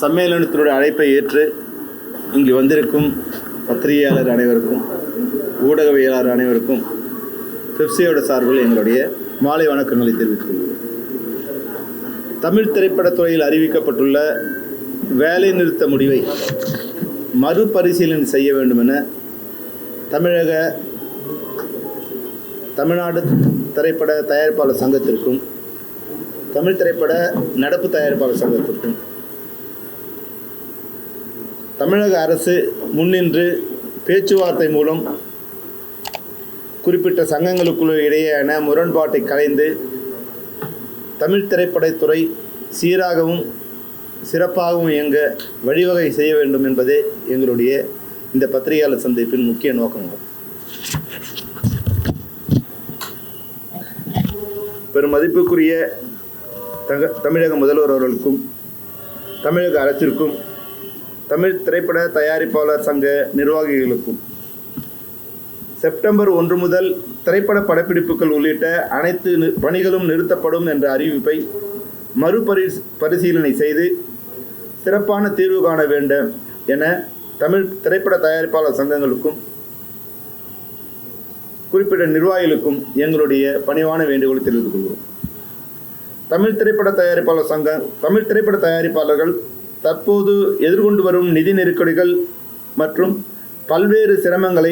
சம்மேளனத்தினுடைய அழைப்பை ஏற்று இங்கு வந்திருக்கும் பத்திரிகையாளர் அனைவருக்கும், ஊடகவியலாளர் அனைவருக்கும் பெப்சியோட சார்பில் எங்களுடைய மாலை வணக்கங்களை தெரிவித்துக் கொள்கிறோம். தமிழ் திரைப்படத்துறையில் அறிவிக்கப்பட்டுள்ள வேலை நிறுத்த முடிவை மறுபரிசீலனை செய்ய வேண்டும் என தமிழ்நாடு திரைப்பட தயாரிப்பாளர் சங்கத்திற்கும் தமிழ் திரைப்பட நடப்பு தயாரிப்பாளர் சங்கத்திற்கும் தமிழக அரசு முன்னின்று பேச்சுவார்த்தை மூலம் குறிப்பிட்ட சங்கங்களுக்குள்ள இடையேயான முரண்பாட்டை கலைந்து தமிழ் திரைப்படத்துறை சீராகவும் சிறப்பாகவும் இயங்க வழிவகை செய்ய வேண்டும் என்பதே எங்களுடைய இந்த பத்திரிகையாளர் சந்திப்பின் முக்கிய நோக்கங்கள். பெரும் மதிப்புக்குரிய தமிழக முதல்வர் அவர்களுக்கும் தமிழக அரசிற்கும் தமிழ் திரைப்பட தயாரிப்பாளர் சங்க நிர்வாகிகளுக்கும் செப்டம்பர் 1 முதல் திரைப்பட படப்பிடிப்புகள் உள்ளிட்ட அனைத்து பணிகளும் நிறுத்தப்படும் என்ற அறிவிப்பை மறுபரிசீலனை செய்து சிறப்பான தீர்வு காண வேண்டும் என தமிழ் திரைப்பட தயாரிப்பாளர் சங்கங்களுக்கும் குறிப்பிட்ட நிர்வாகிகளுக்கும் எங்களுடைய பணிவான வேண்டுகோளை தெரிவித்துக் கொள்கிறோம். தமிழ் திரைப்பட தயாரிப்பாளர்கள் தற்போது எதிர்கொண்டு வரும் நிதி நெருக்கடிகள் மற்றும் பல்வேறு சிரமங்களை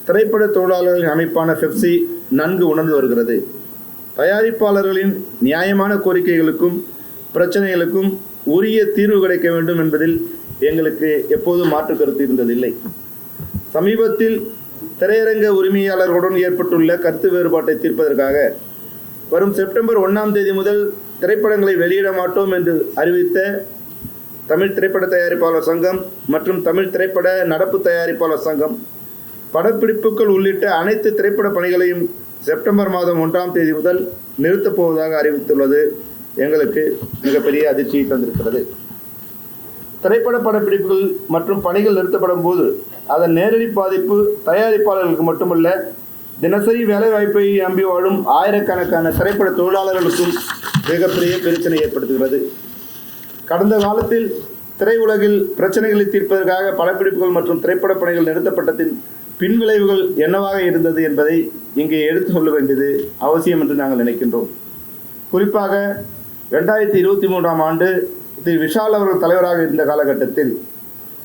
திரைப்பட தொழிலாளர்களின் அமைப்பான பெப்சி நன்கு உணர்ந்து வருகிறது. தயாரிப்பாளர்களின் நியாயமான கோரிக்கைகளுக்கும் பிரச்சனைகளுக்கும் உரிய தீர்வு கிடைக்க வேண்டும் என்பதில் எங்களுக்கு எப்போதும் மாற்று கருத்து இருந்ததில்லை. சமீபத்தில் திரையரங்க உரிமையாளர்களுடன் ஏற்பட்டுள்ள கருத்து வேறுபாட்டை தீர்ப்பதற்காக வரும் செப்டம்பர் 1ஆம் தேதி முதல் திரைப்படங்களை வெளியிட மாட்டோம் என்று அறிவித்த தமிழ் திரைப்பட தயாரிப்பாளர் சங்கம் மற்றும் தமிழ் திரைப்பட நடப்பு தயாரிப்பாளர் சங்கம் படப்பிடிப்புகள் உள்ளிட்ட அனைத்து திரைப்பட பணிகளையும் செப்டம்பர் மாதம் 1ஆம் தேதி முதல் நிறுத்தப் போவதாக அறிவித்துள்ளது எங்களுக்கு மிகப்பெரிய அதிர்ச்சியை தந்திருக்கிறது. திரைப்பட படப்பிடிப்புகள் மற்றும் பணிகள் நிறுத்தப்படும் போது அதன் நேரடி பாதிப்பு தயாரிப்பாளர்களுக்கு மட்டுமல்ல, தினசரி வேலைவாய்ப்பை நம்பி வாழும் ஆயிரக்கணக்கான திரைப்பட தொழிலாளர்களுக்கும் மிகப்பெரிய பிரச்சனை ஏற்படுத்துகிறது. கடந்த காலத்தில் திரையுலகில் பிரச்சனைகளை தீர்ப்பதற்காக படப்பிடிப்புகள் மற்றும் திரைப்பட பணிகள் நிறுத்தப்பட்டதின் பின்விளைவுகள் என்னவாக இருந்தது என்பதை இங்கே எடுத்து சொல்ல வேண்டியது அவசியம் என்று நாங்கள் நினைக்கின்றோம். குறிப்பாக 2023ஆம் ஆண்டு திரு விஷால் அவர்கள் தலைவராக இருந்த காலகட்டத்தில்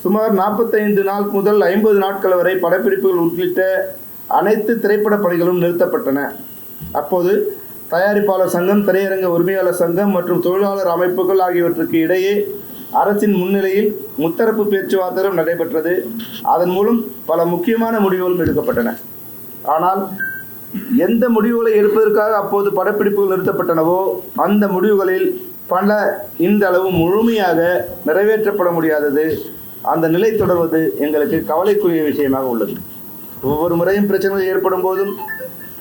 சுமார் 45 நாள் முதல் 50 நாட்கள் வரை படப்பிடிப்புகள் உள்ளிட்ட அனைத்து திரைப்பட பணிகளும் நிறுத்தப்பட்டன. அப்போது தயாரிப்பாளர் சங்கம், திரையரங்க உரிமையாளர் சங்கம் மற்றும் தொழிலாளர் அமைப்புகள் ஆகியவற்றுக்கு இடையே அரசின் முன்னிலையில் முத்தரப்பு பேச்சுவார்த்தைகளும் நடைபெற்றது. அதன் மூலம் பல முக்கியமான முடிவுகளும் எடுக்கப்பட்டன. ஆனால் எந்த முடிவுகளை எடுப்பதற்காக அப்போது படப்பிடிப்புகள் நிறுத்தப்பட்டனவோ அந்த முடிவுகளில் பல இன்றளவு முழுமையாக நிறைவேற்றப்பட முடியாதது, அந்த நிலை தொடர்வது எங்களுக்கு கவலைக்குரிய விஷயமாக உள்ளது. ஒவ்வொரு முறையும் பிரச்சனைகள் ஏற்படும் போதும்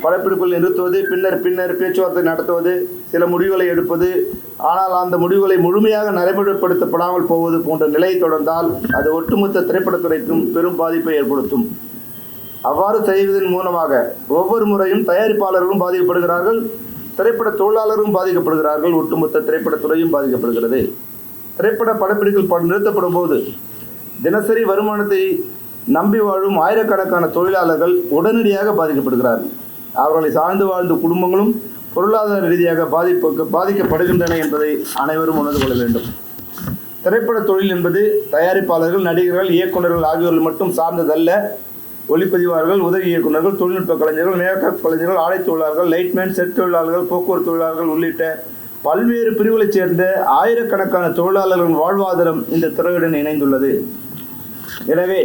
படப்பிடிப்புகள் நிறுத்துவது, பின்னர் பேச்சுவார்த்தை நடத்துவது, சில முடிவுகளை எடுப்பது, ஆனால் அந்த முடிவுகளை முழுமையாக நடைமுறைப்படுத்தப்படாமல் போவது போன்ற நிலை தொடர்ந்தால் அது ஒட்டுமொத்த திரைப்படத்துறைக்கும் பெரும் பாதிப்பை ஏற்படுத்தும். அவ்வாறு செய்வதன் மூலமாக ஒவ்வொரு முறையும் தயாரிப்பாளர்களும் பாதிக்கப்படுகிறார்கள், திரைப்பட தொழிலாளர்களும் பாதிக்கப்படுகிறார்கள், ஒட்டுமொத்த திரைப்படத்துறையும் பாதிக்கப்படுகிறது. திரைப்பட படப்பிடிப்புகள் நிறுத்தப்படும் போது தினசரி வருமானத்தை நம்பி வாழும் ஆயிரக்கணக்கான தொழிலாளர்கள் உடனடியாக பாதிக்கப்படுகிறார்கள். அவர்களை சார்ந்து வாழ்ந்த குடும்பங்களும் பொருளாதார ரீதியாக பாதிக்கப்படுகின்றன என்பதை அனைவரும் உணர்ந்து கொள்ள வேண்டும். திரைப்பட தொழில் என்பது தயாரிப்பாளர்கள், நடிகர்கள், இயக்குநர்கள் ஆகியோர்கள் மட்டும் சார்ந்ததல்ல. ஒளிப்பதிவாளர்கள், உதவி இயக்குநர்கள், தொழில்நுட்ப கலைஞர்கள், மேக்கப் கலைஞர்கள், ஆடை தொழிலாளர்கள், லைட்மேன், செட் தொழிலாளர்கள், போக்குவரத்து தொழிலாளர்கள் உள்ளிட்ட பல்வேறு பிரிவுகளைச் சேர்ந்த ஆயிரக்கணக்கான தொழிலாளர்களின் வாழ்வாதாரம் இந்த துறையுடன் இணைந்துள்ளது. எனவே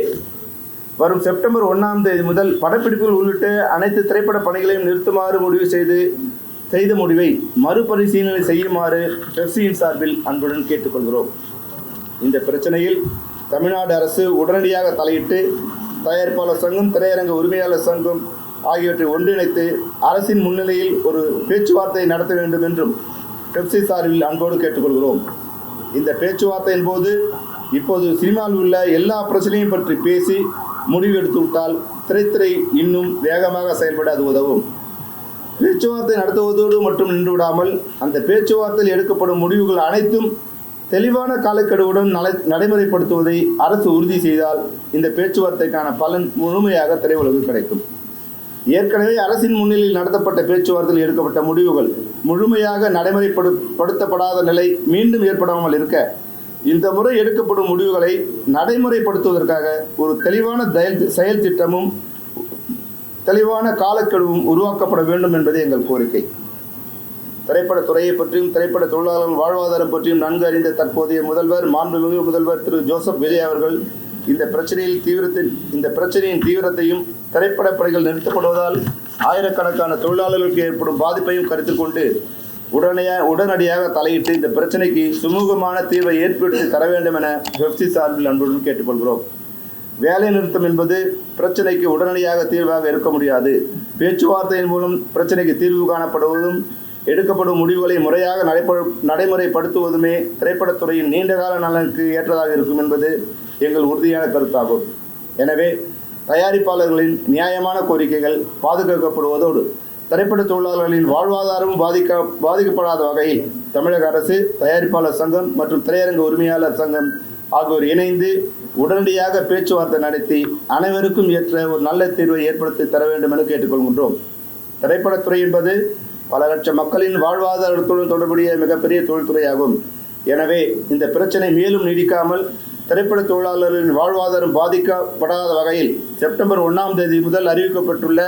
வரும் செப்டம்பர் 1ஆம் தேதி முதல் படப்பிடிப்புகள் உள்ளிட்ட அனைத்து திரைப்பட பணிகளையும் நிறுத்துமாறு முடிவு செய்த முடிவை மறுபரிசீலனை செய்யுமாறு பெப்சியின் சார்பில் அன்புடன் கேட்டுக்கொள்கிறோம். இந்த பிரச்சனையில் தமிழ்நாடு அரசு உடனடியாக தலையிட்டு தயாரிப்பாளர் சங்கம், திரையரங்க உரிமையாளர் சங்கம் ஆகியவற்றை ஒன்றிணைத்து அரசின் முன்னிலையில் ஒரு பேச்சுவார்த்தை நடத்த வேண்டும் என்றும் பெப்சி சார்பில் அன்போடு கேட்டுக்கொள்கிறோம். இந்த பேச்சுவார்த்தையின் போது இப்போது சினிமாவில் உள்ள எல்லா பிரச்சனையும் பற்றி பேசி முடிவு எடுத்துவிட்டால் திரைத்துறை இன்னும் வேகமாக செயல்பட அது உதவும். பேச்சுவார்த்தை நடத்துவதோடு மட்டும் நின்றுவிடாமல் அந்த பேச்சுவார்த்தையில் எடுக்கப்படும் முடிவுகள் அனைத்தும் தெளிவான காலக்கெடுவுடன் நடைமுறைப்படுத்துவதை அரசு உறுதி செய்தால் இந்த பேச்சுவார்த்தைக்கான பலன் முழுமையாக திரையுலகு கிடைக்கும். ஏற்கனவே அரசின் முன்னிலையில் நடத்தப்பட்ட பேச்சுவார்த்தையில் எடுக்கப்பட்ட முடிவுகள் முழுமையாக நடைமுறைப்படுத்தப்படாத நிலை மீண்டும் ஏற்படாமல் இருக்க, இந்த முறை எடுக்கப்படும் முடிவுகளை நடைமுறைப்படுத்துவதற்காக ஒரு தெளிவான செயல் திட்டமும் தெளிவான காலக்கெடுவும் உருவாக்கப்பட வேண்டும் என்பது எங்கள் கோரிக்கை. திரைப்பட துறையை பற்றியும் திரைப்பட தொழிலாளர்கள் வாழ்வாதாரம் பற்றியும் நன்கு அறிந்த தற்போதைய மாண்புமிகு முதல்வர் திரு ஜோசப் விஜய் அவர்கள் இந்த பிரச்சனையின் தீவிரத்தையும் திரைப்பட பணிகள் நிறுத்தப்படுவதால் ஆயிரக்கணக்கான தொழிலாளர்களுக்கு ஏற்படும் பாதிப்பையும் கருத்தில் கொண்டு உடனடியாக தலையிட்டு இந்த பிரச்சனைக்கு சுமூகமான தீர்வை ஏற்படுத்தி தர வேண்டும் என பெப்சி சார்பில் அன்புடன் கேட்டுக்கொள்கிறோம். வேலை நிறுத்தம் என்பது பிரச்சனைக்கு உடனடியாக தீர்வாக இருக்க முடியாது. பேச்சுவார்த்தையின் மூலம் பிரச்சனைக்கு தீர்வு காணப்படுவதும் எடுக்கப்படும் முடிவுகளை முறையாக நடைமுறைப்படுத்துவதுமே திரைப்படத்துறையின் நீண்டகால நலனுக்கு ஏற்றதாக இருக்கும் என்பது எங்கள் உறுதியான கருத்தாகும். எனவே தயாரிப்பாளர்களின் நியாயமான கோரிக்கைகள் பாதுகாக்கப்படுவதோடு திரைப்பட தொழிலாளர்களின் வாழ்வாதாரமும் பாதிக்கப்படாத வகையில் தமிழக அரசு, தயாரிப்பாளர் சங்கம் மற்றும் திரையரங்க உரிமையாளர் சங்கம் ஆகியோர் இணைந்து உடனடியாக பேச்சுவார்த்தை நடத்தி அனைவருக்கும் ஏற்ற ஒரு நல்ல தீர்வை ஏற்படுத்தி தர வேண்டும் என கேட்டுக்கொள்கின்றோம். திரைப்படத்துறை என்பது பல லட்சம் மக்களின் வாழ்வாதாரத்துடன் தொடர்புடைய மிகப்பெரிய தொழில்துறையாகும். எனவே இந்த பிரச்சனை மேலும் நீடிக்காமல் திரைப்பட தொழிலாளர்களின் வாழ்வாதாரம் பாதிக்கப்படாத வகையில் செப்டம்பர் 1ஆம் தேதி முதல் அறிவிக்கப்பட்டுள்ள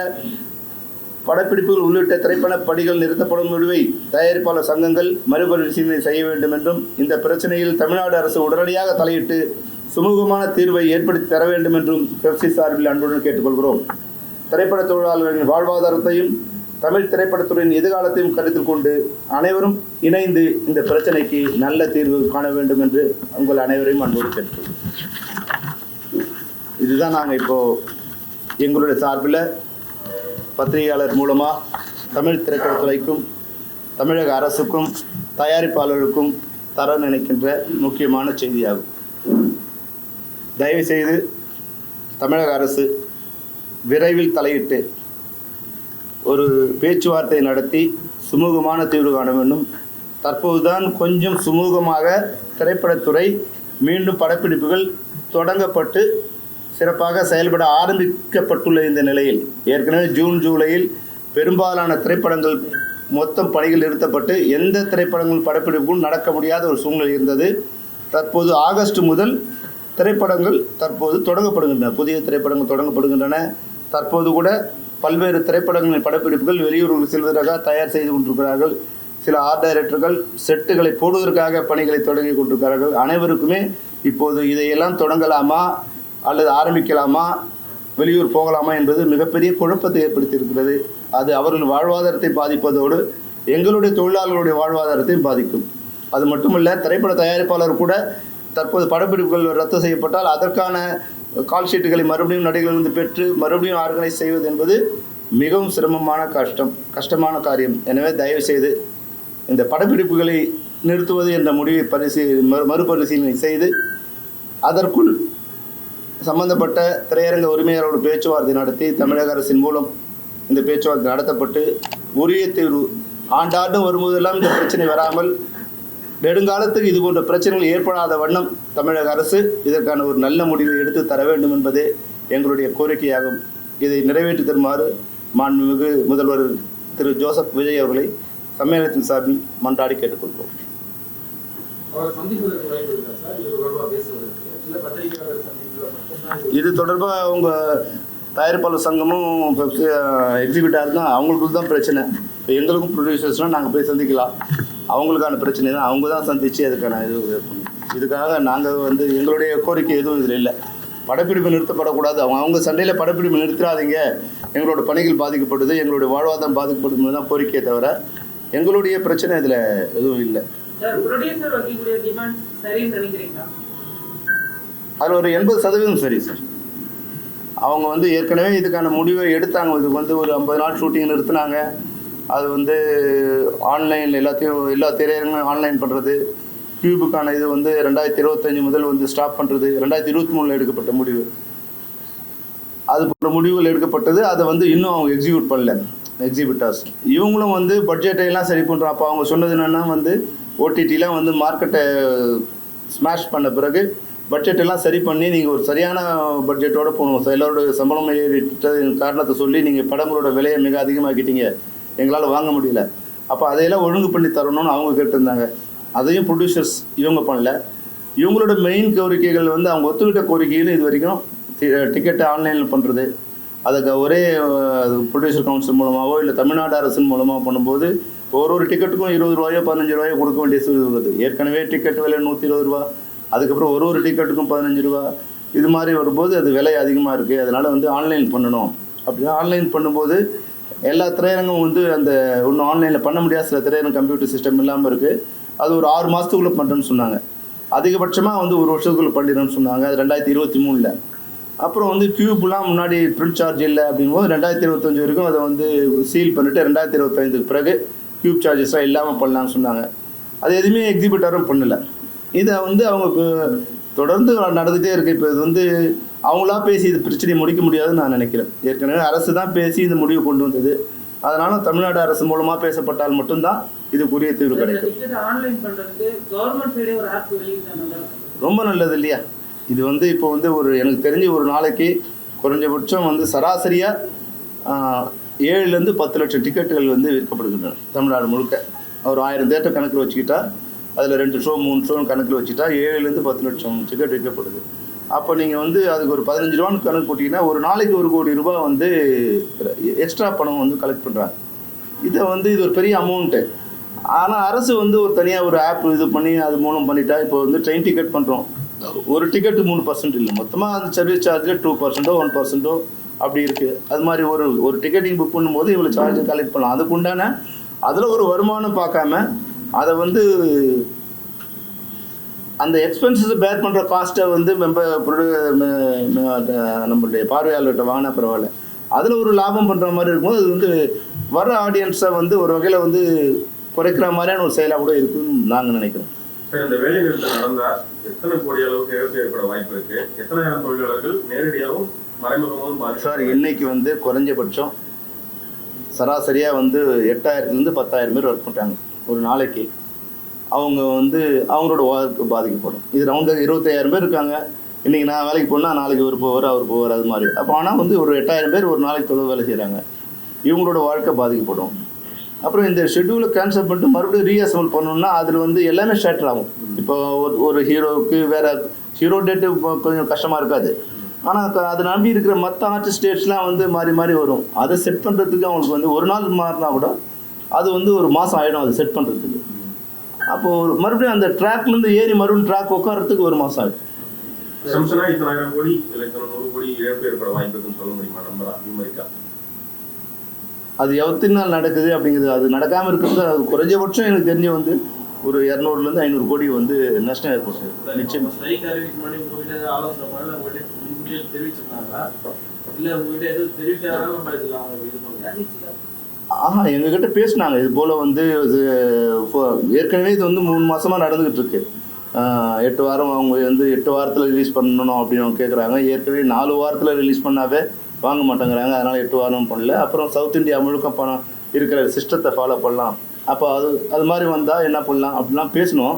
படப்பிடிப்புகள் உள்ளிட்ட திரைப்பட பணிகள் நிறுத்தப்படும் முடிவை தயாரிப்பாளர் சங்கங்கள் மறுபரிசீலனை செய்ய வேண்டும் என்றும், இந்த பிரச்சனையில் தமிழ்நாடு அரசு உடனடியாக தலையிட்டு சுமூகமான தீர்வை ஏற்படுத்தி தர வேண்டும் என்றும் பெப்சி சார்பில் அன்புடன் கேட்டுக்கொள்கிறோம். திரைப்பட தொழிலாளர்களின் வாழ்வாதாரத்தையும் தமிழ் திரைப்படத்துறையின் எதிர்காலத்தையும் கருத்தில் கொண்டு அனைவரும் இணைந்து இந்த பிரச்சனைக்கு நல்ல தீர்வு காண வேண்டும் என்று உங்கள் அனைவரையும் அன்போடு கேட்டுக்கொள்கிறோம். இதுதான் நாங்கள் இப்போது எங்களுடைய சார்பில் பத்திரிகையாளர் மூலமாக தமிழ் திரைப்படத்துறைக்கும் தமிழக அரசுக்கும் தயாரிப்பாளர்களுக்கும் தர நினைக்கின்ற முக்கியமான செய்தியாகும். தயவுசெய்து தமிழக அரசு விரைவில் தலையிட்டு ஒரு பேச்சுவார்த்தை நடத்தி சுமூகமான தீர்வு காண வேண்டும். தற்போதுதான் கொஞ்சம் சுமூகமாக திரைப்படத்துறை மீண்டும் படப்பிடிப்புகள் தொடங்கப்பட்டு சிறப்பாக செயல்பட ஆரம்பிக்கப்பட்டுள்ள இந்த நிலையில் ஏற்கனவே ஜூன் ஜூலையில் பெரும்பாலான திரைப்படங்கள் மொத்தம் பணிகள் நிறுத்தப்பட்டு எந்த திரைப்படங்கள் படப்பிடிப்பும் நடக்க முடியாத ஒரு சூழ்நிலை இருந்தது. தற்போது ஆகஸ்ட் முதல் திரைப்படங்கள் தற்போது தொடங்கப்படுகின்றன, புதிய திரைப்படங்கள் தொடங்கப்படுகின்றன. தற்போது கூட பல்வேறு திரைப்படங்களின் படப்பிடிப்புகள் வெளியூர்களுக்கு செல்வதற்காக தயார் செய்து கொண்டிருக்கிறார்கள். சில ஆர்ட் டைரக்டர்கள் செட்டுகளை போடுவதற்காக பணிகளை தொடங்கி கொண்டிருக்கிறார்கள். அனைவருக்குமே இப்போது இதையெல்லாம் தொடங்கலாமா அல்லது ஆரம்பிக்கலாமா, வெளியூர் போகலாமா என்பது மிகப்பெரிய குழப்பத்தை ஏற்படுத்தியிருக்கிறது. அது அவர்கள் வாழ்வாதாரத்தை பாதிப்பதோடு எங்களுடைய தொழிலாளர்களுடைய வாழ்வாதாரத்தையும் பாதிக்கும். அது மட்டுமல்ல, திரைப்பட தயாரிப்பாளர் கூட தற்போது படப்பிடிப்புகள் ரத்து செய்யப்பட்டால் அதற்கான கால் ஷீட்டுகளை மறுபடியும் நடிகர்களிருந்து பெற்று மறுபடியும் ஆர்கனைஸ் செய்வது என்பது மிகவும் சிரமமான கஷ்டமான காரியம். எனவே தயவுசெய்து இந்த படப்பிடிப்புகளை நிறுத்துவது என்ற முடிவை மறுபரிசீலனை செய்து அதற்குள் சம்பந்தப்பட்ட திரையரங்க உரிமையாளரோடு பேச்சுவார்த்தை நடத்தி தமிழக அரசின் மூலம் இந்த பேச்சுவார்த்தை நடத்தப்பட்டு உரிய தீர்வு ஆண்டாண்டும் வரும்போதெல்லாம் இந்த பிரச்சனை வராமல் நெடுங்காலத்துக்கு இது போன்ற பிரச்சனைகள் ஏற்படாத வண்ணம் தமிழக அரசு இதற்கான ஒரு நல்ல முடிவை எடுத்து தர வேண்டும் என்பதே எங்களுடைய கோரிக்கையாகும். இதை நிறைவேற்றி தருமாறு மாண்புமிகு முதல்வர் திரு ஜோசப் விஜய் அவர்களை சம்மேளனத்தின் சார்பில் மன்றாடி கேட்டுக்கொள்கிறோம். இது தொடர்பாக அவங்க தயாரிப்பாளர் சங்கமும் எக்ஸிபிட்டாக தான் அவங்களுக்கு தான் பிரச்சனை. இப்போ எங்களுக்கும் ப்ரொடியூசர்ஸ்னால் நாங்கள் போய் சந்திக்கலாம், அவங்களுக்கான பிரச்சனை தான் அவங்க தான் சந்தித்து அதுக்கான இதுக்காக நாங்கள் எங்களுடைய கோரிக்கை எதுவும் இதில் இல்லை. படப்பிடிப்பு நிறுத்தப்படக்கூடாது, அவங்க சண்டையில் படப்பிடிப்பு நிறுத்தாதீங்க, எங்களோட பணிகள் பாதிக்கப்படுது, எங்களுடைய வாழ்வாதாரம் பாதிக்கப்படுது தான் கோரிக்கையை தவிர எங்களுடைய பிரச்சனை இதில் எதுவும் இல்லை. அதில் ஒரு 80% சரி சார். அவங்க ஏற்கனவே இதுக்கான முடிவை எடுத்தாங்க. இதுக்கு ஒரு 50 நாள் ஷூட்டிங் நிறுத்தினாங்க. அது ஆன்லைன் எல்லா திரையரங்களும் ஆன்லைன் பண்ணுறது, கியூபுக்கான இது 2025 முதல் ஸ்டாப் பண்ணுறது 2023 எடுக்கப்பட்ட முடிவு. அது போன்ற முடிவுகள் எடுக்கப்பட்டது. அதை இன்னும் அவங்க எக்ஸிக்யூட் பண்ணல எக்ஸிபிட்டார்ஸ். இவங்களும் பட்ஜெட்டை எல்லாம் சரி பண்ணுறோம். அப்போ அவங்க சொன்னது என்னென்னா ஓடிடிலாம் வந்து மார்க்கெட்டை ஸ்மாஷ் பண்ண பிறகு பட்ஜெட்டெல்லாம் சரி பண்ணி நீங்கள் ஒரு சரியான பட்ஜெட்டோடு போகணும். எல்லோருடைய சம்பளம் ஏறிட்டது காரணத்தை சொல்லி நீங்கள் படங்களோட விலையை மிக அதிகமாக்கிட்டீங்க, எங்களால் வாங்க முடியல. அப்போ அதையெல்லாம் ஒழுங்கு பண்ணி தரணும்னு அவங்க கேட்டிருந்தாங்க. அதையும் ப்ரொடியூசர்ஸ் இவங்க பண்ணல. இவங்களோட மெயின் கோரிக்கைகள் வந்து அவங்க ஒத்துக்கிட்ட கோரிக்கையில் இது வரைக்கும் டிக்கெட்டை ஆன்லைனில் பண்ணுறது, அதுக்கு ஒரே ப்ரொடியூசர் கவுன்சில் மூலமாகவோ இல்லை தமிழ்நாடு அரசின் மூலமாக பண்ணும்போது ஒரு டிக்கெட்டுக்கும் 20 ரூபாயோ 15 ரூபாயோ கொடுக்க வேண்டிய சூழ்நிலை இருக்குது. ஏற்கனவே டிக்கெட் விலை 120 ரூபா, அதுக்கப்புறம் ஒரு டிக்கெட்டுக்கும் 15 ரூபா, இது மாதிரி வரும்போது அது விலை அதிகமாக இருக்குது. அதனால் வந்து ஆன்லைன் பண்ணணும். அப்படி ஆன்லைன் பண்ணும்போது எல்லா திரையரங்கும் வந்து அந்த ஒன்றும் ஆன்லைனில் பண்ண முடியாது. சில திரையரங்கம் கம்ப்யூட்டர் சிஸ்டம் இல்லாமல் இருக்குது. அது ஒரு 6 மாதத்துக்குள்ளே பண்ணுறேன்னு சொன்னாங்க. அதிகபட்சமாக வந்து 1 வருஷத்துக்குள்ளே பண்ணிடுறேன்னு சொன்னாங்க. அது 2023. அப்புறம் வந்து கியூப்லாம் முன்னாடி பிரிண்ட் சார்ஜ் இல்லை அப்படிங்கும்போது 2025 வரைக்கும் அதை வந்து சீல் பண்ணிவிட்டு 2025க்கு பிறகு கியூப் சார்ஜஸ்லாம் இல்லாமல் பண்ணலான்னு சொன்னாங்க. அது எதுவுமே எக்ஸிபிட்டரும் பண்ணலை. இதை வந்து அவங்க தொடர்ந்து நடந்துகிட்டே இருக்குது. இப்போ இது வந்து அவங்களா பேசி இது பிரச்சனையை முடிக்க முடியாதுன்னு நான் நினைக்கிறேன். ஏற்கனவே அரசு தான் பேசி இந்த முடிவு கொண்டு வந்தது. அதனால் தமிழ்நாடு அரசு மூலமாக பேசப்பட்டால் மட்டும்தான் இதுக்குரிய தீர்வு கிடைக்கும். ரொம்ப நல்லது இல்லையா? இது வந்து இப்போ வந்து எனக்கு தெரிஞ்சு ஒரு நாளைக்கு குறைஞ்சபட்சம் வந்து சராசரியாக 7லேருந்து 10 லட்சம் டிக்கெட்டுகள் வந்து விற்கப்படுகின்றன தமிழ்நாடு முழுக்க. ஒரு 1000 தேட்டர் கணக்கில் வச்சுக்கிட்டா, அதில் 2 ஷோ 3 ஷோன்னு கணக்கில் வச்சுட்டா 7லேருந்து 10 லட்சம் டிக்கெட் விற்கப்படுது. அப்போ நீங்கள் வந்து அதுக்கு ஒரு 15 ரூபான்னு கணக்கு போட்டிங்கன்னா ஒரு நாளைக்கு 1 கோடி ரூபாய் வந்து எக்ஸ்ட்ரா பணம் வந்து கலெக்ட் பண்ணுறாங்க. இதை வந்து இது ஒரு பெரிய அமௌண்ட்டு. ஆனால் அரசு வந்து ஒரு தனியாக ஒரு ஆப் இது பண்ணி அது மூலம் பண்ணிட்டா, இப்போ வந்து ட்ரெயின் டிக்கெட் பண்ணுறோம், ஒரு டிக்கெட்டு 3% இல்லை, மொத்தமாக அந்த சர்வீஸ் சார்ஜில் 2%ஓ 1%ஓ அப்படி இருக்குது. அது மாதிரி ஒரு டிக்கெட்டிங் புக் பண்ணும்போது இவ்வளோ சார்ஜ் கலெக்ட் பண்ணலாம். அதுக்கு உண்டான அதில் ஒரு வருமானம் பார்க்காம அதை வந்து அந்த எக்ஸ்பென்சஸ் பேர் பண்ணுற காஸ்ட்டை வந்து நம்மளுடைய பார்வையாளர்கிட்ட வாங்கினா பரவாயில்ல, அதில் ஒரு லாபம் பண்ணுற மாதிரி இருக்கும்போது அது வந்து வர ஆடியன்ஸை வந்து ஒரு வகையில் வந்து குறைக்கிற மாதிரியான ஒரு செயலாக கூட இருக்குன்னு நாங்கள் நினைக்கிறோம். சார், இந்த வேலை நிறுத்தம் நடந்தால் எத்தனை கோடி அளவுக்கு இழப்பு ஏற்பட வாய்ப்பு இருக்கு? எத்தனை தொழிலாளர்கள் நேரடியாகவும் மறைமுகமாகவும் பாதிப்பு? சார், இன்னைக்கு வந்து குறைஞ்சபட்சம் சராசரியாக வந்து 8000லேருந்து 10,000 பேர் ஒர்க் பண்ணுறாங்க ஒரு நாளைக்கு. அவங்க வந்து அவங்களோட ஒர்க்கு பாதிக்கப்படும். இது ரவுண்டாக 25,000 பேர் இருக்காங்க. இன்றைக்கி நான் வேலைக்கு போனால் நாளைக்கு அவர் போவார், அவர் போவார், அது மாதிரி. அப்போ ஆனால் வந்து ஒரு 8,000 பேர் ஒரு நாளைக்கு தொடர்ந்து வேலை செய்கிறாங்க. இவங்களோட வாழ்க்கை பாதிக்கப்படும். அப்புறம் இந்த ஷெட்யூலை கேன்சல் பண்ணிட்டு மறுபடியும் ரீஅசம்பிள் பண்ணணும்னா அதில் வந்து எல்லாமே ஷேட்டர் ஆகும். இப்போ ஒரு ஹீரோவுக்கு வேறு ஹீரோ டேட்டு கொஞ்சம் கஷ்டமாக இருக்காது. ஆனால் அதை நம்பி இருக்கிற மற்ற ஆர்டிஸ்ட் டேட்ஸ்லாம் வந்து மாறி மாறி வரும். அதை செட் பண்ணுறதுக்கு அவங்களுக்கு வந்து ஒரு நாள் மாறினா கூட அது வந்து ஒரு மாதம் ஆகிடும் அது செட் பண்ணுறதுக்கு. அப்போது மறுபடியும் அந்த ட்ராக்லேருந்து ஏறி மறுபடியும் ட்ராக் உட்காரத்துக்கு ஒரு மாதம் ஆகிடும். இத்தனை 1000 கோடி இல்லை 100 கோடி இழப்பு ஏற்பட வாய்ப்பு இருக்குன்னு சொல்ல முடியுமா? நம்பரா அது எத்தனை நாள் நடக்குது அப்படிங்கிறது, அது நடக்காமல் இருக்கிறது அது குறைஞ்சபட்சம் எனக்கு தெரிஞ்சு வந்து ஒரு 200லேருந்து 500 கோடி வந்து நஷ்டம் ஏற்படும். நிச்சயம். எங்ககிட்ட பேசினாங்க இது போல் வந்து ஏற்கனவே இது வந்து 3 மாதமாக நடந்துக்கிட்டு இருக்கு. 8 வாரம் அவங்க வந்து 8 வாரத்தில் ரிலீஸ் பண்ணணும் அப்படின்னு அவங்க கேட்குறாங்க. ஏற்கனவே 4 வாரத்தில் ரிலீஸ் பண்ணாவே வாங்க மாட்டேங்கிறாங்க. அதனால் 8 வாரம் பண்ணல. அப்புறம் சவுத் இந்தியா முழுக்க பணம் இருக்கிற சிஸ்டத்தை ஃபாலோ பண்ணலாம். அப்போ அது மாதிரி வந்தால் என்ன பண்ணலாம் அப்படிலாம் பேசணும்.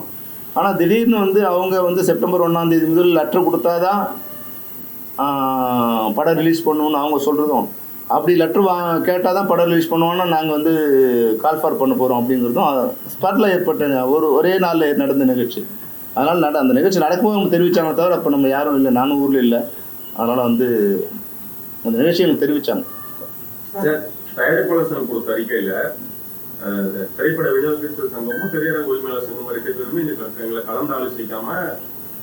ஆனால் திடீர்னு வந்து அவங்க வந்து செப்டம்பர் 1ஆம் தேதி முதல் லெட்டர் கொடுத்தா தான் படம் ரிலீஸ் பண்ணணும்னு அவங்க சொல்கிறதும், அப்படி லெட்ரு கேட்டால் தான் படம் ரிலீஸ் பண்ணுவோன்னா நாங்கள் வந்து கால் ஃபார் பண்ண போகிறோம் அப்படிங்கிறதும் ஸ்பாட்டில் ஏற்பட்ட ஒரே நாளில் நடந்த நிகழ்ச்சி. அதனால் அந்த நிகழ்ச்சி நடக்கும்போது அவங்க தெரிவித்தாங்க தவிர அப்போ நம்ம யாரும் இல்லை, நானும் ஊரில் இல்லை. அதனால் வந்து அந்த நிகழ்ச்சி எனக்கு தெரிவித்தாங்க. தயாரிப்பாளர் சங்கம் கொடுத்த அறிக்கையில் திரைப்பட விநியோகஸ்தர் சங்கமும் திரையரங்க உரிமையாளர் சங்கம் 2 பேருமே எங்களை கலந்து ஆலோசிக்காம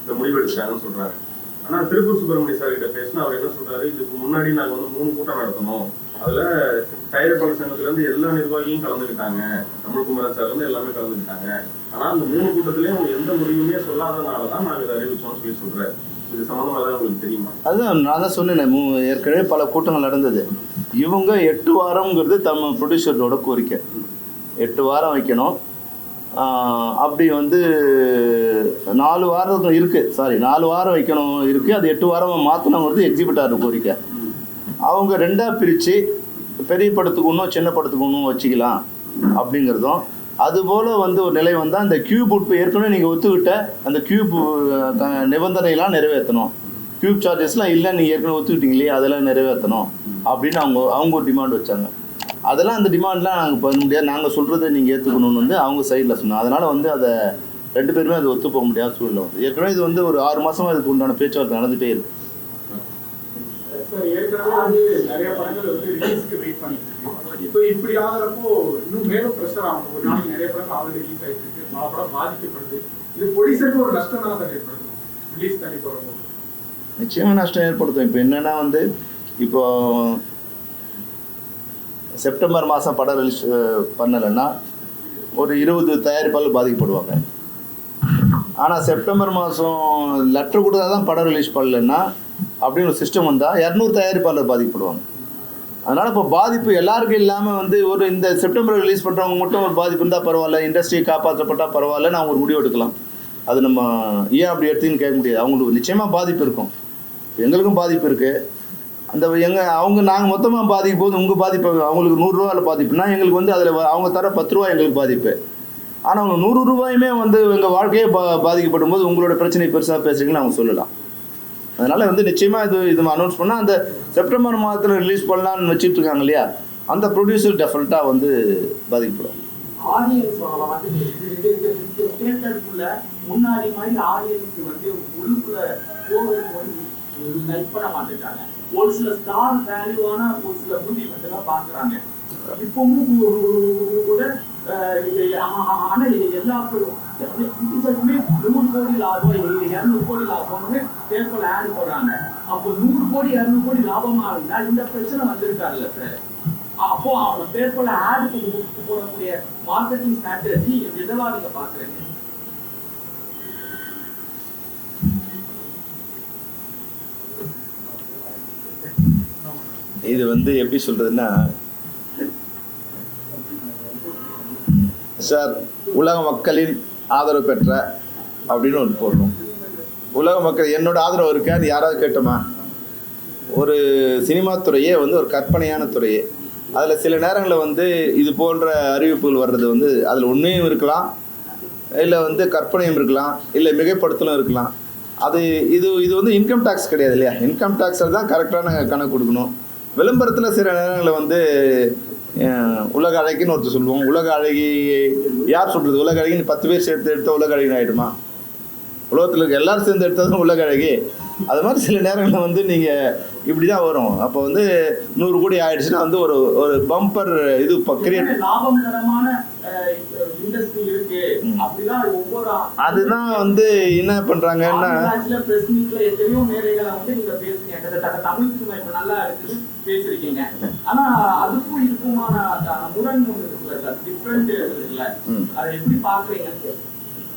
இந்த முடிவு எடுத்தாங்கன்னு சொல்றாங்க. ஆனால் திருப்பூர் சுப்பிரமணிய சார் கிட்ட பேசினா அவர் என்ன சொல்றாரு, இதுக்கு முன்னாடி நாங்கள் வந்து 3 கூட்டம் நடத்தணும், அதுல தயாரிப்பாளர் சங்கத்துல இருந்து எல்லா நிர்வாகியும் கலந்துக்கிட்டாங்க, தமிழ்குமாரன் சார் வந்து எல்லாமே கலந்துக்கிட்டாங்க. ஆனா அந்த 3 கூட்டத்திலேயே அவங்க எந்த முடிவுமே சொல்லாதனாலதான் நாங்கள் இதை அறிவிச்சோம்னு சொல்றேன். இது சம்பந்தமா தான் உங்களுக்கு தெரியுமா? அதுதான் நான் தான் சொன்னேன், ஏற்கனவே பல கூட்டங்கள் நடந்தது. இவங்க 8 வாரம்ங்கிறது ப்ரொடியூசரோட கோரிக்கை. 8 வாரம் வைக்கணும். அப்படி வந்து 4 வாரம் இருக்குது, 4 வாரம் வைக்கணும் இருக்குது. அது 8 வாரம் மாற்றணுங்கிறது எக்ஸிபிட்டார் கோரிக்கை. அவங்க 2ஆக பிரித்து பெரிய படத்துக்கு ஒன்றும் சின்ன படத்துக்கு ஒன்றும் வச்சுக்கலாம் அப்படிங்கிறதும், அதுபோல் வந்து ஒரு நிலை வந்தால் அந்த கியூப் உட்பு ஏற்கனவே நீங்கள் ஒத்துக்கிட்ட அந்த கியூப் நிபந்தனையெல்லாம் நிறைவேற்றணும். கியூப் சார்ஜஸ்லாம் இல்லை, நீங்கள் ஏற்கனவே ஒத்துக்கிட்டீங்க இல்லையா, அதெல்லாம் நிறைவேற்றணும் அப்படின்னு அவங்க ஒரு டிமாண்ட் வச்சாங்க. அதெல்லாம் அந்த டிமாண்ட்லாம் நாங்கள் பண்ண முடியாது, நாங்கள் சொல்கிறத நீங்கள் ஏற்றுக்கணும்னு வந்து அவங்க சைடில் சொன்னாங்க. அதனால் வந்து அதை 2 பேருமே அதை ஒத்து போக முடியாத சூழ்நிலை வந்து ஏற்கனவே இது வந்து ஒரு 6 மாதமாக இதுக்கு உண்டான பேச்சுவார்த்தை நடந்துகிட்டே இருக்குது. ஏற்கனவே வந்து நிறைய படங்கள் வந்து ரிலீஸ்க்கு வெயிட் பண்ணிட்டு இருக்கு. இப்போ இப்படி ஆகிறப்போ இன்னும் மேலும் ப்ரெஷர் ஆகும். ஒரு நாளைக்கு நிறைய படங்கள் ஆல்ரெடி ரிலீஸ் ஆகிட்டு இருக்கு, பல படம் பாதிக்கப்படுது. இது ப்ரொடியூசருக்கு ஒரு நஷ்டம் தானே சார் ஏற்படுத்தும் ரிலீஸ் தள்ளி போகிறப்போ? நிச்சயமாக நஷ்டம் ஏற்படுத்தும். இப்போ என்னென்னா வந்து இப்போ செப்டம்பர் மாதம் படம் ரிலீஸ் பண்ணலைன்னா ஒரு 20 தயாரிப்பாளர் பாதிக்கப்படுவாங்க. ஆனால் செப்டம்பர் மாதம் லெட்டர் கொடுத்தா தான் படம் ரிலீஸ் பண்ணலைன்னா அப்படின்னு ஒரு சிஸ்டம் வந்தால் 200 தயாரிப்பாளர் பாதிக்கப்படுவாங்க. அதனால் இப்போ பாதிப்பு எல்லாருக்கும் இல்லாமல் வந்து ஒரு இந்த செப்டம்பர் ரிலீஸ் பண்ணுறவங்க மட்டும் ஒரு பாதிப்பு இருந்தால் பரவாயில்ல, இண்டஸ்ட்ரி காப்பாற்றப்பட்டால் பரவாயில்ல, நான் ஒரு முடிவு எடுக்கலாம். அது நம்ம ஏன் அப்படி எடுத்துன்னு கேட்க முடியாது. அவங்களுக்கு நிச்சயமாக பாதிப்பு இருக்கும், எங்களுக்கும் பாதிப்பு இருக்குது. அந்த நாங்கள் மொத்தமாக பாதிக்கும் போது உங்கள் பாதிப்பு அவங்களுக்கு 100 ரூபாயில் பாதிப்புனா எங்களுக்கு வந்து அதில் அவங்க தர 10 ரூபா எங்களுக்கு பாதிப்பு. ஆனால் அவங்க 100 ரூபாயுமே வந்து எங்கள் வாழ்க்கையே பாதிக்கப்படும் போது உங்களோட பிரச்சனை பெருசாக பேசுகிறீங்கன்னு அவங்க சொல்லலாம். அதனால் வந்து நிச்சயமாக இது அனௌன்ஸ் பண்ணால் அந்த செப்டம்பர் மாதத்தில் ரிலீஸ் பண்ணலான்னு வச்சுட்டு இருக்காங்க இல்லையா, அந்த ப்ரொடியூசர் டெஃபினட்டாக வந்து பாதிக்கப்படும். முன்னாடி மாதிரி ஆடியன்ஸ் வந்து உள்ளுக்குள்ள போகிறதுக்கு லைக் பண்ண மாட்டேங்கிறாங்க. ஒரு சில ஸ்டார் வேல்யூவான ஒரு சில மூவி மட்டும் தான் பாக்குறாங்க. இப்பவும் கூட ஆனா எல்லா 100 கோடி லாபம் 200 கோடி லாபம்னு பேப்பர்ல ஆட் போடுறாங்க. அப்போ 100 கோடி 200 கோடி லாபமா இருந்தா இந்த பிரச்சனை வந்திருக்காருல்ல சார். அப்போ அவங்க பேப்பர்ல ஆட் போடக்கூடிய மார்க்கெட்டிங் ஸ்ட்ராட்டஜி எதவா நீங்க பாக்குறீங்க? இது வந்து எப்படி சொல்கிறதுன்னா சார், உலக மக்களின் ஆதரவு பெற்ற அப்படின்னு ஒன்று போடுறோம். உலக மக்கள் என்னோட ஆதரவு இருக்காது யாராவது கேட்டோமா? ஒரு சினிமா துறையே வந்து ஒரு கற்பனையான துறையே. அதில் சில நேரங்களில் வந்து இது போன்ற அறிவிப்புகள் வர்றது வந்து அதில் உண்மையும் இருக்கலாம், இல்லை வந்து கற்பனையும் இருக்கலாம், இல்லை மிகைப்படுத்தலும் இருக்கலாம். இது வந்து இன்கம் டேக்ஸ் கிடையாது இல்லையா? இன்கம் டேக்ஸில் தான் கரெக்டான கணக்கு கொடுக்கணும். விளம்பரத்தில் சில நேரங்களில் வந்து உலக அழகின்னு ஒருத்தர் சொல்லுவோம். உலக அழகி யார் சொல்கிறது? உலக அழகின்னு 10 பேர் சேர்த்து எடுத்தால் உலக அழகின்னு ஆகிடுமா? உலகத்தில் இருக்க எல்லோரும் சேர்ந்து எடுத்தால் உலக அழகி. அது மாதிரி சில நேரங்களில் வந்து நீங்கள் இப்படி தான் வரும். அப்போ வந்து 100 கோடி ஆயிடுச்சுன்னா வந்து ஒரு பம்பர் இது கிரியேட் அதுதான் வந்து என்ன பண்றாங்கன்னா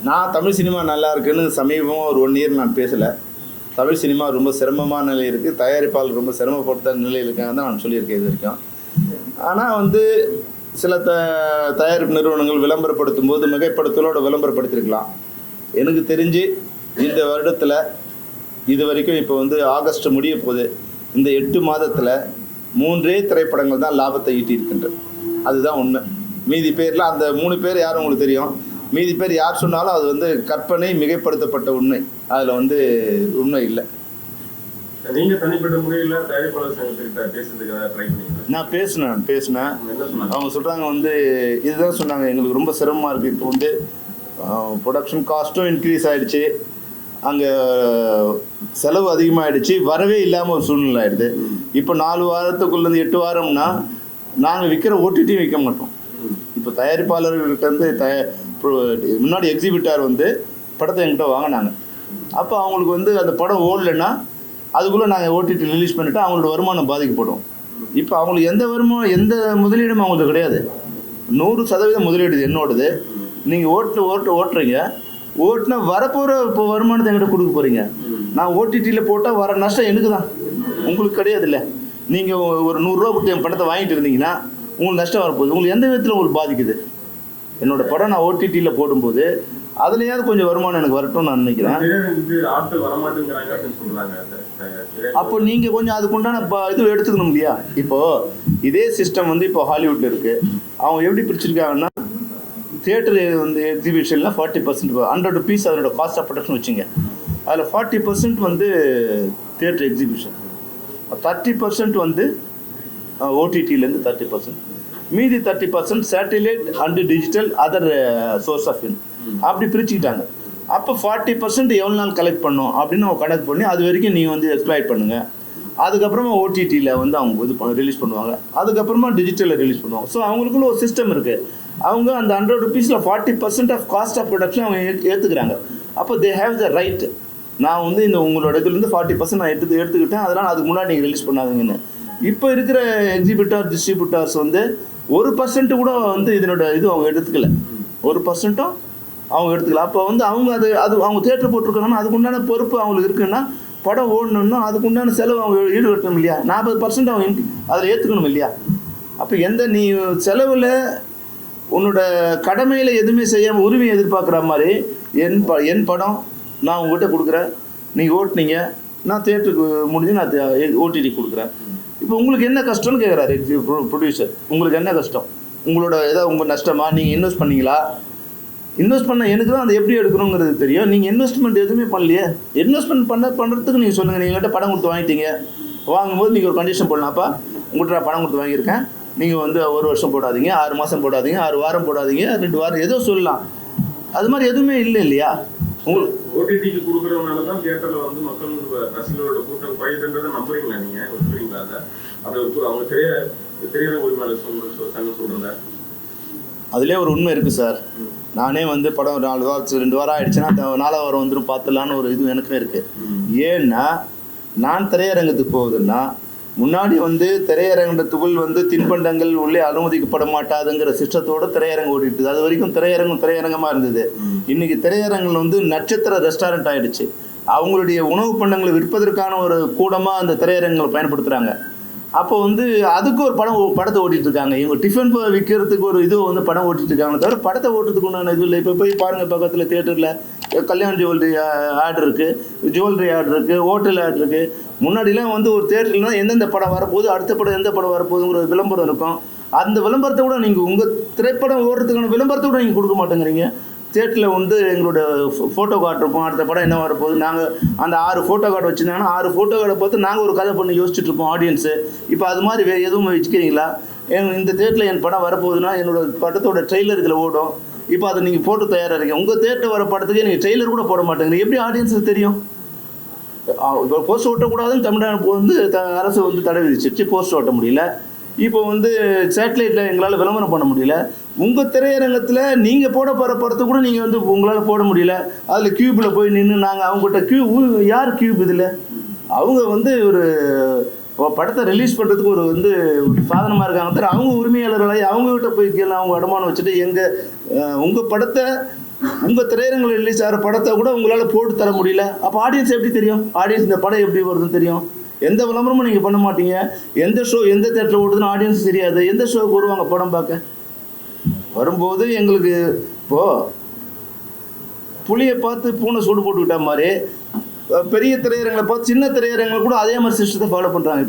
நான் தமிழ் சினிமா நல்லா இருக்குன்னு சமீபமாக ஒரு 1 இயர் நான் பேசலை. தமிழ் சினிமா ரொம்ப சிரமமான நிலை இருக்குது, தயாரிப்பாளர் ரொம்ப சிரமப்படுத்த நிலையில் இருக்காங்க தான் நான் சொல்லியிருக்கேன் இது வரைக்கும். ஆனால் வந்து சில தயாரிப்பு நிறுவனங்கள் விளம்பரப்படுத்தும் போது மிகைப்படுத்தலோட விளம்பரப்படுத்திருக்கலாம். எனக்கு தெரிஞ்சு இந்த வருடத்தில் இது வரைக்கும் இப்போ வந்து ஆகஸ்ட் முடிய போகுது, இந்த 8 மாதத்தில் 3 திரைப்படங்கள் தான் லாபத்தை ஈட்டியிருக்கின்றது. அதுதான் உண்மை. மீதி பேரில் அந்த 3 பேர் யாரும் உங்களுக்கு தெரியும். மீதி பேர் யார் சொன்னாலும் அது வந்து கற்பனை, மிகைப்படுத்தப்பட்ட உண்மை. அதில் வந்து உண்மை இல்லை. நீங்க தனிப்பட்ட முறையில் தயாரிப்பாளர் சங்கத்திட்ட பேசுறதுக்கு ட்ரை பண்ணீங்க? நான் பேசினேன். அவங்க சொல்கிறாங்க வந்து இதுதான் சொன்னாங்க, எங்களுக்கு ரொம்ப சிரமமாக இருக்குது. இப்போ வந்து ப்ரொடக்ஷன் காஸ்ட்டும் இன்க்ரீஸ் ஆகிடுச்சு, அங்கே செலவு அதிகமாகிடுச்சு, வரவே இல்லாமல் ஒரு சூழ்நிலை ஆகிடுது. இப்போ 4 வாரத்துக்குள்ளேருந்து 8 வாரம்னா நாங்கள் விற்கிற ஓடிடி விற்க மாட்டோம். இப்போ தயாரிப்பாளர்கள்ட்ட வந்து முன்னாடி எக்ஸிபிட்டார் வந்து படத்தை எங்கிட்ட வாங்கினாங்க. அப்போ அவங்களுக்கு வந்து அந்த படம் ஓடலைன்னா அதுக்குள்ளே நாங்கள் ஓடிடி ரிலீஸ் பண்ணிவிட்டு அவங்களோட வருமானம் பாதிக்கப்படும். இப்போ அவங்களுக்கு எந்த முதலீடும் அவங்களுக்கு கிடையாது. 100% முதலீடு என்னோடது. நீங்கள் ஓட்டுறீங்க, ஓட்டுனா வரப்போகிற இப்போ வருமானத்தை எங்கிட்ட கொடுக்க போகிறீங்க. நான் ஓடிடியில் போட்டால் வர நஷ்டம் எனக்கு தான், உங்களுக்கு கிடையாது இல்லை. நீங்கள் ஒரு 100 ரூபா கொடுத்து என் படத்தை வாங்கிட்டு இருந்தீங்கன்னா உங்களுக்கு நஷ்டம் வரப்போகுது. உங்களுக்கு எந்த விதத்தில் உங்களுக்கு பாதிக்குது? என்னோடய படம் நான் ஓடிடியில் போடும்போது அதுலையாவது கொஞ்சம் வருமானம் எனக்கு வரட்டும்னு நான் நினைக்கிறேன். அப்போ நீங்கள் கொஞ்சம் அதுக்குண்டான இது எடுத்துக்கணும் இல்லையா? இப்போது இதே சிஸ்டம் வந்து இப்போ ஹாலிவுட்டில் இருக்குது. அவங்க எப்படி பிரிச்சிருக்காங்கன்னா தியேட்டர் வந்து எக்ஸிபிஷனில் 40% 100 rupees அதோட காஸ்ட் ஆஃப் ப்ரொடக்ஷன் வச்சுங்க. அதில் 40% வந்து தியேட்டர் எக்ஸிபிஷன், 30% வந்து ஓடிடியிலேருந்து 30%, மீதி 30% satellite and digital other source of in அப்படி பிரிச்சுக்கிட்டாங்க. அப்போ 40% எவ்வளோ நாள் கலெக்ட் பண்ணோம் அப்படின்னு அவங்க கணக்கு பண்ணி அது வரைக்கும் நீங்கள் வந்து எக்ஸ்ப்ளாய்ட் பண்ணுங்கள். அதுக்கப்புறமா ஓடிடியில் வந்து அவங்க இது ரிலீஸ் பண்ணுவாங்க, அதுக்கப்புறமா டிஜிட்டலில் ரிலீஸ் பண்ணுவாங்க. ஸோ அவங்களுக்குள்ள ஒரு சிஸ்டம் இருக்குது. அவங்க அந்த 100 rupeesல 40% ஆஃப் காஸ்ட் ஆஃப் ப்ரொடக்ஷன் அவங்க ஏற்றுக்கிறாங்க. அப்போ தே ஹேவ் த ரைட், நான் வந்து இந்த உங்களோட இதுலேருந்து 40% நான் எடுத்துக்கிட்டேன், அதனால் அதுக்கு முன்னாடி நீங்கள் ரிலீஸ் பண்ணாதீங்கன்னு. இப்போ இருக்கிற எக்ஸிபிட்டார் டிஸ்ட்ரிபியூட்டர்ஸ் வந்து 1% கூட வந்து இதனோட இது அவங்க எடுத்துக்கல, 1% அவங்க எடுத்துக்கல. அப்போ வந்து அவங்க அது அவங்க தியேட்டர் போட்டிருக்காங்கன்னா அதுக்கு உண்டான பொறுப்பு அவங்களுக்கு இருக்குன்னா, படம் ஓடணுன்னா அதுக்கு உண்டான செலவு அவங்க ஈடுகட்டணும் இல்லையா, 40% அவங்க அதில் ஏற்றுக்கணும் இல்லையா. அப்போ நீ செலவில் உன்னோட கடமையில் எதுவுமே செய்யாமல் உரிமையை எதிர்பார்க்குற மாதிரி என் படம் நான் உங்கள்கிட்ட கொடுக்குறேன், நீங்கள் ஓட்டுனீங்க, நான் தியேட்டருக்கு முடிஞ்சு நான் ஓடிடி கொடுக்குறேன். இப்போ உங்களுக்கு என்ன கஷ்டம்னு கேட்குறாரு ப்ரொடியூசர். உங்களுக்கு என்ன கஷ்டம், உங்களோட ஏதாவது உங்கள் நஷ்டமா, நீங்கள் இன்வெஸ்ட் பண்ணீங்களா? இன்வெஸ்ட் பண்ண எனக்கு தான் அது எப்படி எடுக்கணுங்கிறது தெரியும். நீங்கள் இன்வெஸ்ட்மெண்ட் எதுவுமே பண்ணலையே. இன்வெஸ்ட்மெண்ட் பண்ணுறதுக்கு நீங்கள் சொல்லுங்கள். நீங்கள் என்கிட்ட படம் கொடுத்து வாங்கிட்டீங்க, வாங்கும்போது நீங்கள் ஒரு கண்டிஷன் போடலாம்ப்பா, உங்கள்கிட்ட நான் படம் கொடுத்து வாங்கியிருக்கேன், நீங்கள் வந்து 1 வருஷம் போடாதீங்க, 6 மாதம் போடாதீங்க, 6 வாரம் போடாதீங்க, 2 வாரம் ஏதோ சொல்லலாம். அது மாதிரி எதுவுமே இல்லை இல்லையா. உங்களுக்கு ஓடிடிக்கு கொடுக்குறதுனால தான் தியேட்டர்ல வந்து மக்கள் ரசிகர்களோட கூட்டம் குறையுதுன்றதை நம்புறீங்களா நீங்க? ஒத்துக்கிறீங்களா? அதை அவங்க திரையரங்க உரிமையாளர் சங்கம் சொல்றத அதுலேயே ஒரு உண்மை இருக்குது சார். நானே வந்து படம் 4 வாரம் 2 வாரம் ஆகிடுச்சுன்னா 4 வாரம் வந்துடும் பார்த்துலான்னு ஒரு இது எனக்கும் இருக்குது. ஏன்னா நான் திரையரங்கத்துக்கு போகுதுன்னா முன்னாடி வந்து திரையரங்கத்துக்குள் வந்து தின்பண்டங்கள் உள்ளே அனுமதிக்கப்பட மாட்டாதுங்கிற சிஸ்டத்தோடு திரையரங்கம் ஓடிட்டுது. அது வரைக்கும் திரையரங்கமாக இருந்தது. இன்றைக்கி திரையரங்கில் வந்து நட்சத்திர ரெஸ்டாரண்ட் ஆகிடுச்சு. அவங்களுடைய உணவு பண்டங்களை விற்பதற்கான ஒரு கூடமாக அந்த திரையரங்களை பயன்படுத்துகிறாங்க. அப்போ வந்து அதுக்கு ஒரு படத்தை ஓட்டிகிட்ருக்காங்க. இவங்க டிஃபன் விற்கிறதுக்கு ஒரு இது வந்து படம் ஓட்டிகிட்ருக்காங்க, தவிர படத்தை ஓட்டுறதுக்கு உண்டான இது இல்லை. இப்போ போய் பாருங்கள், பக்கத்தில் தியேட்டரில் கல்யாண் ஜுவல்லரி ஆட் இருக்குது, ஜுவல்லரி ஆட் இருக்குது, ஹோட்டல் ஆட் இருக்குது. முன்னாடிலாம் வந்து ஒரு தியேட்டர்லாம் எந்தெந்த படம் வரப்போகுது, அடுத்த படம் எந்த படம் வரப்போகுதுங்கிற ஒரு விளம்பரம் இருக்கும். அந்த விளம்பரத்தை கூட நீங்கள் உங்கள் திரைப்படம் ஓடுறதுக்கான விளம்பரத்தை கூட நீங்கள் கொடுக்க மாட்டேங்கிறீங்க. தியேட்டரில் வந்து எங்களோட ஃபோட்டோ கார்டு இருக்கும், அடுத்த படம் என்ன வரப்போகுது. நாங்கள் அந்த 6 ஃபோட்டோ கார்டு வச்சுருந்தாங்கன்னா 6 ஃபோட்டோ கார்டை பார்த்து நாங்கள் ஒரு கதை பண்ணி யோசிச்சுட்ருப்போம் ஆடியன்ஸு. இப்போ அது மாதிரி வேறு எதுவும் வச்சுக்கிறீங்களா? இந்த தியேட்டரில் என் படம் வரப்போகுதுன்னா என்னோடய படத்தோட ட்ரெய்லர் இதில் ஓடும். இப்போ அதை நீங்கள் போட்டு தயாராக இருக்கீங்க. உங்கள் தியேட்டர் வர படத்துக்கே நீங்கள் ட்ரெய்லர் கூட போட மாட்டேங்கிறீங்க. எப்படி ஆடியன்ஸுக்கு தெரியும்? போஸ்ட் ஓட்டக்கூடாதுன்னு தமிழ்நாடு வந்து அரசு வந்து தடை விதிச்சிருச்சு, போஸ்ட் ஓட்ட முடியல. இப்போ வந்து சேட்டலைட்டில் எங்களால் விளம்பரம் பண்ண முடியல. உங்கள் திரையரங்கத்தில் நீங்கள் போட போகிற படத்தை கூட நீங்கள் வந்து உங்களால் போட முடியல. அதில் க்யூப்பில் போய் நின்று நாங்கள் அவங்ககிட்ட யார் க்யூப் இதில்? அவங்க வந்து ஒரு படத்தை ரிலீஸ் பண்ணுறதுக்கு ஒரு வந்து ஒரு சாதனமாக இருக்காங்க. தவிர அவங்க உரிமையாளர்களாக அவங்ககிட்ட போய் கேள்வி அவங்க அடமானம் வச்சுட்டு உங்கள் படத்தை உங்கள் திரையரங்கில் ரிலீஸ் ஆகிற படத்தை கூட உங்களால் போட்டு தர முடியல. அப்போ ஆடியன்ஸ் எப்படி தெரியும்? ஆடியன்ஸ் இந்த படம் எப்படி வருதுன்னு தெரியும்? எந்த விளம்பரமும் நீங்கள் பண்ண மாட்டீங்க. எந்த ஷோ எந்த தேட்டரில் ஓடுதுன்னு ஆடியன்ஸ் தெரியாது. எந்த ஷோவுக்கு வருவாங்க படம் பார்க்க? வரும்போது எங்களுக்கு இப்போது புளியை பார்த்து பூனை சூடு போட்டுக்கிட்ட மாதிரி பெரிய திரையரங்களை பார்த்து சின்ன திரையரங்களை கூட அதே மாதிரி சிஸ்டத்தை ஃபாலோ பண்ணுறாங்க.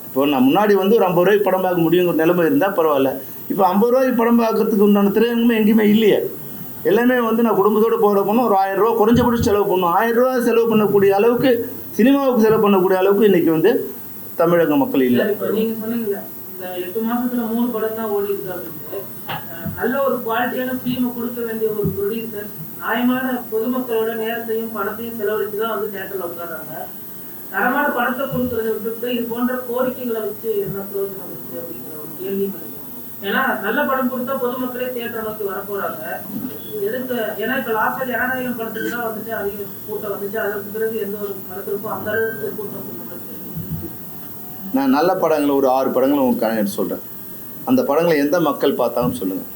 இப்போ நான் முன்னாடி வந்து ஒரு 50 ரூபாய்க்கு படம் பார்க்க முடியுங்கிற நிலைமை இருந்தால் பரவாயில்ல. இப்போ 50 ரூபாய்க்கு படம் பார்க்கறதுக்கு உண்டான திரையரங்கமே எங்கேயுமே இல்லையே. எல்லாமே வந்து நான் குடும்பத்தோடு போகிற போனால் ஒரு 1000 ரூபா குறைஞ்சபட்சம் செலவு பண்ணணும். 1000 ரூபா செலவு பண்ணக்கூடிய அளவுக்கு, சினிமாவுக்கு செலவு பண்ணக்கூடிய அளவுக்கு இன்றைக்கி வந்து தமிழக மக்கள் இல்லை. நீங்கள் சொன்னீங்க இந்த 8 மாசத்துல 3 படம் தான் ஓடி இருக்காங்க. நல்ல ஒரு குவாலிட்டியான ஃபிலிமை கொடுக்க வேண்டிய ஒரு ப்ரொடியூசர் நியாயமான பொதுமக்களோட நேரத்தையும் பணத்தையும் செலவழித்து தான் வந்து தியேட்டரில் உட்கார்றாங்க. தரமான படத்தை கொடுக்கறத விட்டுட்டு இது போன்ற கோரிக்கைகளை வச்சு என்ன பிரயோஜனம் இருக்கு அப்படிங்கிற ஒரு கேள்வி கிடைக்கும். ஏன்னா நல்ல படம் கொடுத்தா பொதுமக்களே தியேட்டரை நோக்கி வரப்போறாங்க. எதுக்கு? ஏன்னா இப்போ லாஸ்ட் ஜனநாயகம் படத்துக்கு தான் வந்துட்டு அதிக கூட்டம் வந்துச்சு. அதற்கு பிறகு எந்த ஒரு படத்திற்கும் அந்த அளவுக்கு கூட்டம். நான் நல்ல படங்களை ஒரு 6 படங்களை உங்களுக்கு சொல்கிறேன். அந்த படங்களை எந்த மக்கள் பார்த்தாலும் சொல்லுங்கள்.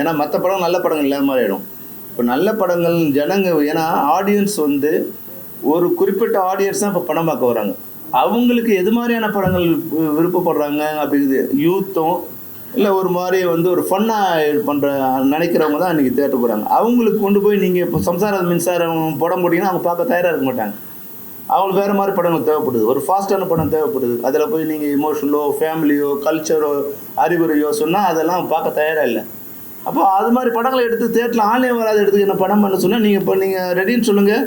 ஏன்னா மற்ற படம் நல்ல படங்கள் இல்லாத மாதிரி ஆகிடும். இப்போ நல்ல படங்கள் ஜனங்க, ஏன்னா ஆடியன்ஸ் வந்து ஒரு குறிப்பிட்ட ஆடியன்ஸ் தான் இப்போ படம் பார்க்க வராங்க. அவங்களுக்கு எது மாதிரியான படங்கள் விருப்பப்படுறாங்க அப்படிங்குது யூத்தும் இல்லை ஒரு மாதிரி வந்து ஒரு ஃபன்னாக பண்ணுற நினைக்கிறவங்க தான் இன்றைக்கி தேட்டருக்கு போகிறாங்க. அவங்களுக்கு கொண்டு போய் நீங்கள் இப்போ சம்சாரம் மின்சாரம் படம் போட்டிங்கன்னா அவங்க பார்க்க தயாராக இருக்க மாட்டாங்க. அவங்களுக்கு வேறு மாதிரி படங்கள் தேவைப்படுது, ஒரு ஃபாஸ்ட்டான படம் தேவைப்படுது. அதில் போய் நீங்கள் இமோஷனலோ ஃபேமிலியோ கல்ச்சரோ அறிவுரையோ சொன்னால் அதெல்லாம் பார்க்க தயாராக இல்லை. அப்போ அது மாதிரி படங்களை எடுத்து தேட்டரில் ஆன்லைன் வராத எடுத்து என்ன படம் பண்ண சொன்னால் நீங்கள் இப்போ நீங்கள் ரெடின்னு சொல்லுங்கள்.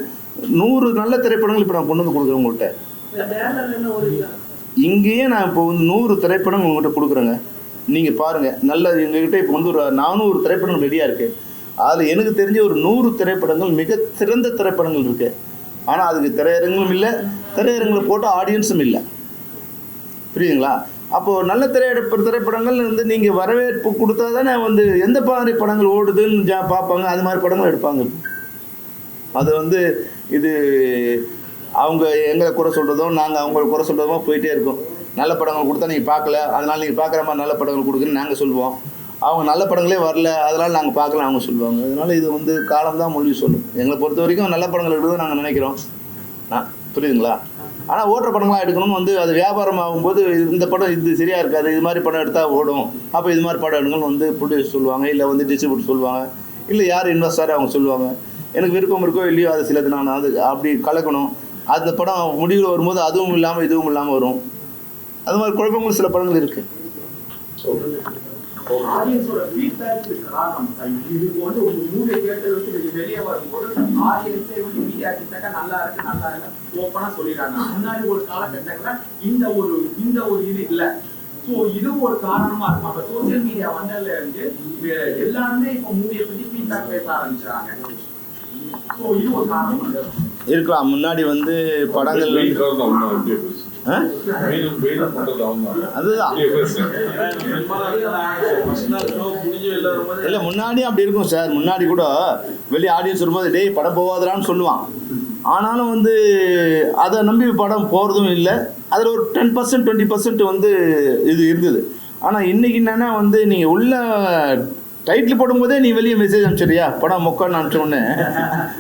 100 நல்ல திரைப்படங்கள் இப்போ நான் கொண்டு வந்து கொடுக்குறேன் உங்கள்கிட்ட. இங்கேயே நான் இப்போ வந்து 100 திரைப்படங்கள் உங்கள்கிட்ட கொடுக்குறேங்க. நீங்கள் பாருங்கள், நல்ல எங்ககிட்ட இப்போ வந்து ஒரு 400 திரைப்படங்கள் ரெடியாக இருக்குது. அதில் எனக்கு தெரிஞ்ச ஒரு 100 திரைப்படங்கள் மிக சிறந்த திரைப்படங்கள் இருக்குது. ஆனால் அதுக்கு திரையரங்களும் இல்லை, திரையரங்களை போட்ட ஆடியன்ஸும் இல்லை. புரியுதுங்களா? அப்போது நல்ல திரைப்படங்கள் வந்து நீங்கள் வரவேற்பு கொடுத்தா தானே வந்து எந்த மாதிரி படங்கள் ஓடுதுன்னு பார்ப்பாங்க, அது மாதிரி படங்கள் எடுப்பாங்க. அது வந்து இது அவங்க எங்களை குறை சொல்கிறதோ நாங்கள் அவங்களை குறை சொல்கிறதோ போயிட்டே இருக்கோம். நல்ல படங்கள் கொடுத்தா நீங்கள் பார்க்கல, அதனால் நீங்கள் பார்க்குற மாதிரி நல்ல படங்கள் கொடுக்குன்னு நாங்கள் சொல்லுவோம். அவங்க நல்ல படங்களே வரல, அதனால் நாங்கள் பார்க்கல அவங்க சொல்லுவாங்க. அதனால் இது வந்து காலம்தான் மொழி சொல்லும். எங்களை பொறுத்த வரைக்கும் நல்ல படங்கள் எடுக்கிறத நாங்கள் நினைக்கிறோம். புரியுதுங்களா? ஆனால் ஓட்டுற படங்களாக எடுக்கணும்னு வந்து அது வியாபாரம் ஆகும்போது இந்த படம் இது சரியாக இருக்காது, இது மாதிரி படம் எடுத்தால் ஓடும், அப்போ இது மாதிரி படம் எடுங்கன்னு வந்து ப்ரொடியூசர் சொல்லுவாங்க, இல்லை வந்து டிஸ்ட்ரிபியூட் சொல்லுவாங்க, இல்லை யார் இன்வெஸ்டர் அவங்க சொல்லுவாங்க. எனக்கு விருப்பம் இருக்கோ இல்லையோ அது சிலது நான் அது அப்படி கலக்கணும். அந்த படம் முடிவில் வரும்போது அதுவும் இல்லாமல் இதுவும் இல்லாமல் வரும். அது மாதிரி குழப்பங்கள் சில படங்கள் இருக்குது. ஆடியன்ஸோட ஃபீட்பேக் காரணம் இதுக்கு வந்து ஒரு மூவி தியேட்டர் வந்து இது வெளியே வரும்போது ஆடியன்ஸே வந்து மீடியா கிட்ட நல்லா இருக்கு ஓப்பனா சொல்லிடுறாங்க. முன்னாடி ஒரு காலகட்டத்துல இந்த ஒரு இது இல்ல. ஸோ இதுவும் ஒரு காரணமா இருக்கும். அப்ப சோசியல் மீடியா வந்ததுல இருந்து எல்லாருமே இப்போ மூவியை பத்தி ஃபீட்பேக் பேச ஆரம்பிச்சாங்க. ஸோ இது ஒரு காரணம் இருக்கலாம். முன்னாடி வந்து படங்கள் அதுதான் இல்லை, முன்னாடி அப்படி இருக்கும் சார். முன்னாடி கூட வெளியே ஆடியன்ஸ் வரும்போது டேய் படம் போகாதான்னு சொல்லுவான். ஆனாலும் வந்து அதை நம்பி படம் போகிறதும் இல்லை. அதில் ஒரு 10% 20% வந்து இது இருந்தது. ஆனால் இன்றைக்கி என்னென்னா வந்து நீங்கள் உள்ள டைட்டில் போடும்போதே நீ வெளியே மெசேஜ் அனுப்பிச்சிடுறியா படம் மொக்கன்னு அனுப்பிச்சோடனே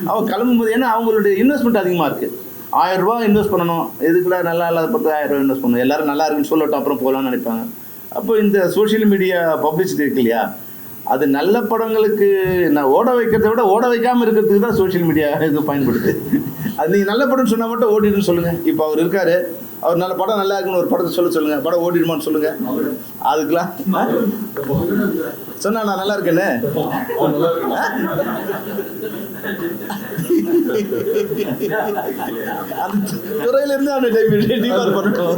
அவன் கிளம்பும்போது. ஏன்னா அவங்களுடைய இன்வெஸ்ட்மெண்ட் அதிகமாக இருக்குது. 1000 ரூபா இன்வெஸ்ட் பண்ணணும், எதுக்குடா நல்லா இல்லாத பார்த்து 1000 ரூபா இன்வெஸ்ட் பண்ணணும், எல்லோரும் நல்லா இருக்குன்னு சொல்லட்டும் அப்புறம் போகலான்னு நினைப்பாங்க. அப்போ இந்த சோஷியல் மீடியா பப்ளிசிட்டி இருக்கு இல்லையா, அது நல்ல படங்களுக்கு நான் ஓட வைக்கிறத விட ஓட வைக்காமல் இருக்கிறதுக்கு தான் சோஷியல் மீடியா இது பயன்படுது. அது நீங்கள் நல்ல படம்னு சொன்னால் மட்டும் ஓடிடுன்னு சொல்லுங்கள். இப்போ அவர் இருக்கார், அவர் நல்ல படம் நல்லா இருக்குன்னு ஒரு படத்தை சொல்லுங்கள், படம் ஓடிடுமான்னு சொல்லுங்கள். அதுக்கெலாம் சொன்னா நான் நல்லா இருக்கேன்னு அந்த துறையிலேருந்து அவனை டிபார் பண்ணட்டும்.